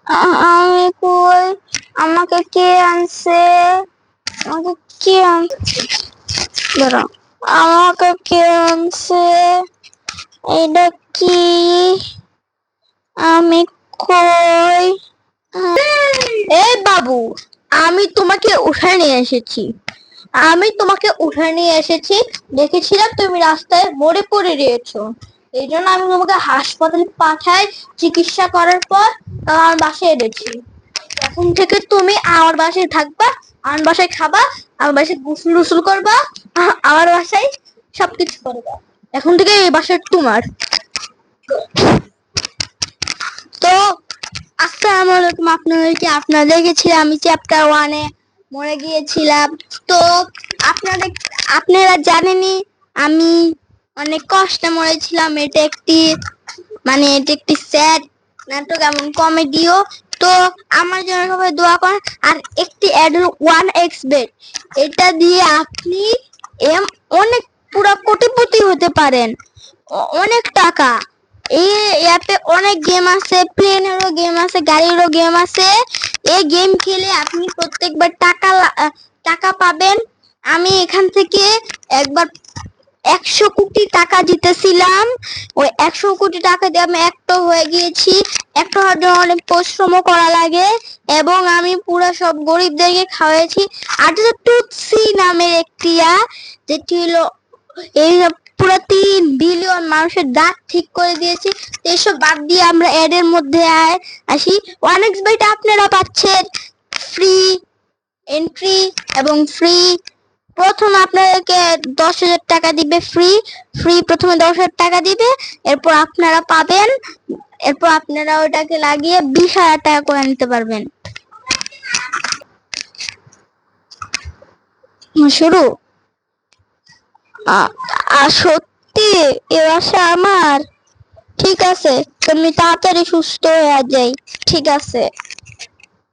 আমি কই? আমাকে কে আনছে? আমাকে কে আনছে? দাঁড়াও, আমাকে কে আনছে? এটা কি? আমি কই? এই বাবু, আমি তোমাকে উঠায় নিয়ে এসেছি। দেখেছিলাম তুমি রাস্তায় মরে পড়ে রয়েছো। এই জন্য আমি তোমাকে হাসপাতালে পাঠাই। চিকিৎসা করার পর আমার বাসায় এনেছি। এখন থেকে তুমি আমার বাসায় থাকবা, আমার বাসায় খাবা, আমার বাসায় গোসল টুসল করবা, আমার বাসায় সবকিছু করবা। এখন থেকে এই বাসায় তোমার। তো আসসালামু আলাইকুম, আপনাদেরকে আপনারা দেখেছিলাম আমি চ্যাপ্টার 1-এ মরে গিয়েছিলাম। তো আপনাদের আপনারা জানেনই আমি অনেক কষ্টে মরেছিলাম। এটা একটি স্যাড নাটক এবং কমেডিও। তো আমার জন্য সবাই দোয়া করেন। আর একটি অ্যাড 1x bet, এটা দিয়ে আপনি অনেক পুরো কোটিপতি হতে পারেন। অনেক টাকা। এই অ্যাপে অনেক গেম আছে, প্লেনেরও গেম আছে, গাড়িরও গেম আছে। এই গেম খেলে আপনি প্রত্যেকবার টাকা পাবেন। আমি এখান থেকে একবার 100 কোটি টাকা জিতেছিলাম। ওই 100 কোটি টাকা দিয়ে আমি একটা হয়ে গিয়েছি। একটা হওয়ার জন্য অনেক পরিশ্রম করা লাগে এবং আমি পুরো সব গরিবদেরকে খাওয়াইছি। আর যেটা টুটসি নামের একটি যেটি হলো এই পুরো 3 বিলিয়ন মানুষের দাঁত ঠিক করে দিয়েছি। এসব বাদ দিয়ে আমরা এর মধ্যে আসি। 1x bet আপনারা পাচ্ছেন ফ্রি এন্ট্রি এবং ফ্রি। প্রথম আপনাদেরকে 10,000 টাকা দিবে ফ্রি প্রথমে 10,000 টাকা দিবে। এরপর আপনারা পাবেন, এরপর আপনারা ওটাকে লাগিয়ে 20,000 টাকা করে নিতে পারবেন। শুরু। সত্যি এ আশা আমার। ঠিক আছে, তুমি তাড়াতাড়ি সুস্থ হয়ে যাই। ঠিক আছে।